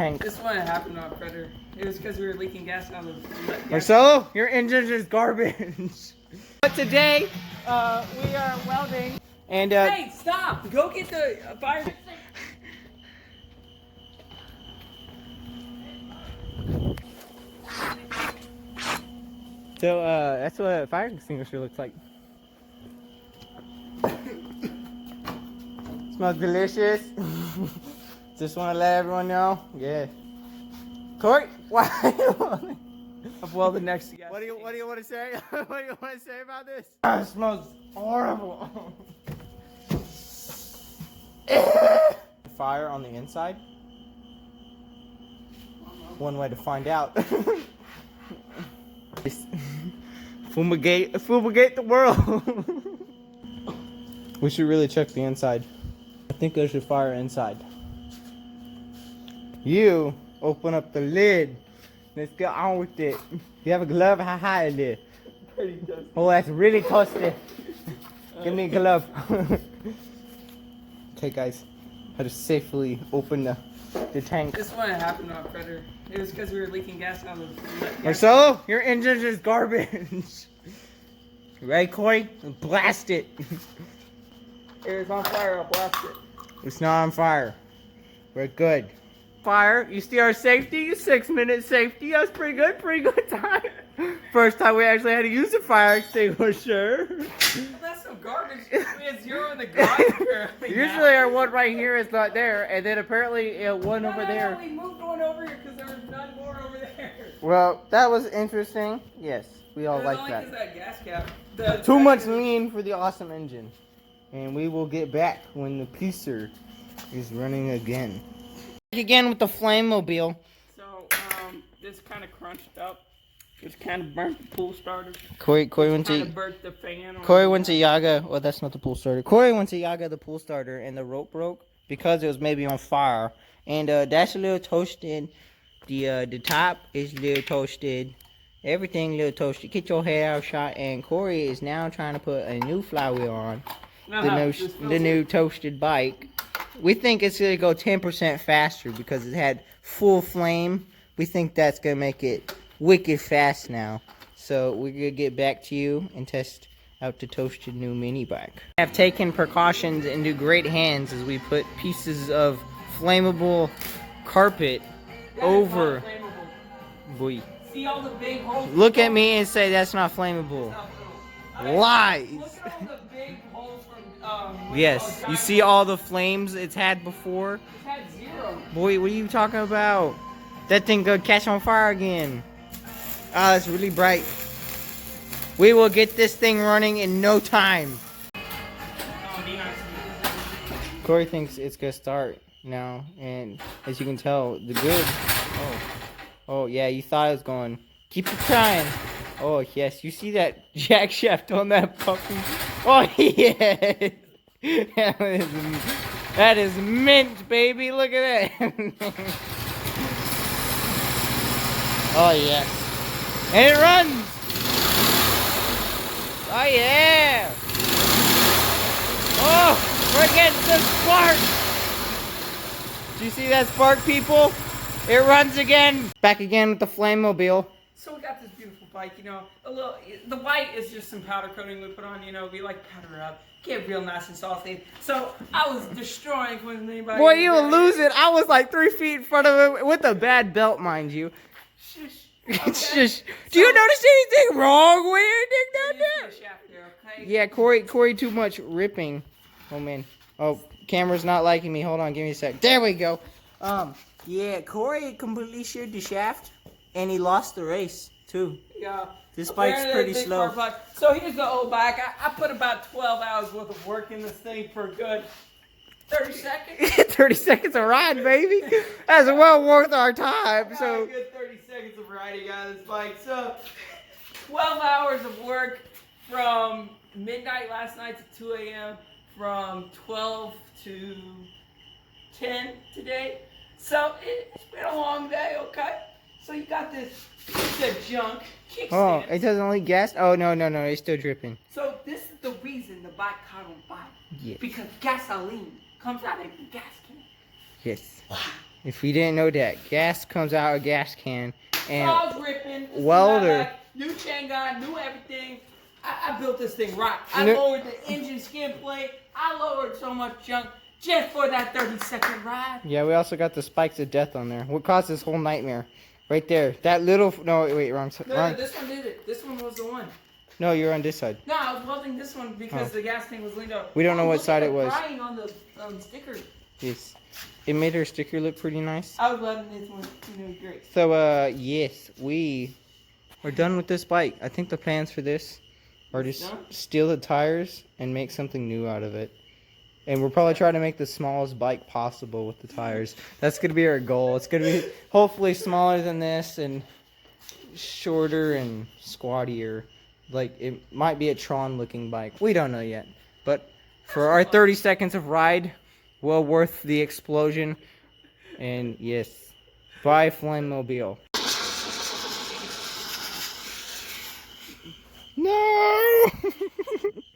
tank. This one happened on Predator. It was because we were leaking gas out of the gas. Marcelo, your engine is garbage. But today, we are welding. And hey, stop! Go get the fire. So that's what a fire extinguisher looks like. Smells delicious. Just want to let everyone know. Yeah. Corey, why? I've welded next to gas. What do you want to say? What do you want to say about this? It smells horrible. Fire on the inside. One way to find out. Fumigate the world. We should really check the inside. I think there's a fire inside. You open up the lid. Let's get on with it. You have a glove? How high is it? Pretty toasty. Oh, that's really toasty. Give me a glove. Okay, guys. How to safely open the tank. This one happened on Predator. It was because we were leaking gas out of the gas. Marcelo, your engine is garbage. Right, Corey? Blast it. It's on fire, I'll blast it. It's not on fire. We're good. Fire, you see our safety? 6-minute safety. That's pretty good time. First time we actually had to use a fire extinguisher. Well, that's some garbage. We had 0 in the garage apparently. Usually our one right here is not there, and then apparently one over there. No, we moved one over here because there was none more over there. Well, that was interesting. Yes, we all like only that. that gas cap. Too much lean for the awesome engine. And we will get back when the piecer is running again. Again with the Flame-mobile. So, this kind of crunched up. It's kind of burnt the pool starter. Corey went to burnt the fan. Corey went to Yaga. Well, that's not the pool starter. Corey went to Yaga the pool starter, and the rope broke because it was maybe on fire. And that's a little toasted. The top is a little toasted. Everything a little toasted. Get your hair out shot. And Corey is now trying to put a new flywheel on. The new toasted bike. We think it's going to go 10% faster because it had full flame. We think that's going to make it wicked fast now. So we're going to get back to you and test out the toasted new mini bike. I have taken precautions into great hands as we put pieces of flammable carpet over. Boy. See all the big holes? Look at me and say that's not flammable. Lies. Look at all the big holes from Yes, you see all the flames it's had before? It's had 0. Boy, what are you talking about? That thing could catch on fire again. Ah, it's really bright. We will get this thing running in no time. Corey thinks it's gonna start now, and as you can tell, the good. Oh yeah, you thought it was going. Keep it trying. Oh yes, you see that jack shaft on that puppy? Oh yeah, that is mint, baby. Look at that. Oh yes, and it runs. Oh yeah. Oh, we're getting the spark. Do you see that spark, people? It runs again. Back again with the Flame-mobile. So we got this beautiful bike, you know, the white is just some powder coating we put on, you know, we like powder up, get real nice and salty. So I was destroying when anybody. Boy, you will lose it. I was like 3 feet in front of it with a bad belt, mind you. Shush. Okay. Shush. Do you notice anything wrong with anything down there? Yeah, Corey too much ripping. Oh man. Oh, camera's not liking me. Hold on, give me a sec. There we go. Yeah, Corey completely sheared the shaft, and he lost the race, too. Yeah. This bike's pretty slow. So here's the old bike. I put about 12 hours worth of work in this thing for a good 30 seconds. 30 seconds of ride, baby. That's well worth our time. So a good 30 seconds of riding on this bike. So 12 hours of work from midnight last night to 2 a.m. From 12 to 10 today. So it's been a long day, okay? So you got this piece of junk kickstand. Oh, it doesn't leak gas? Oh, no, it's still dripping. So this is the reason the bike caught on fire. Yes. Because gasoline comes out of the gas can. Yes. If you didn't know that, gas comes out of a gas can, and Saws ripping. welder. New chain guy, new everything. I built this thing right. I No- lowered the engine skin plate. I lowered so much junk just for that 30-second ride. Yeah, we also got the spikes of death on there. What caused this whole nightmare? Right there. That little. No, wait, wrong. No, this one did it. This one was the one. No, you're on this side. No, I was welding this one because Oh. the gas tank was leaned over. We don't know what look side at it the was. writing on the sticker. Yes. It made her sticker look pretty nice. I was welding this one. It was great. So, yes, we are done with this bike. I think the plans for this are to steal the tires and make something new out of it. And we'll probably try to make the smallest bike possible with the tires. That's going to be our goal. It's going to be hopefully smaller than this and shorter and squattier. Like, it might be a Tron looking bike. We don't know yet. But for our 30 seconds of ride, well worth the explosion. And yes, bye Flammobile. No!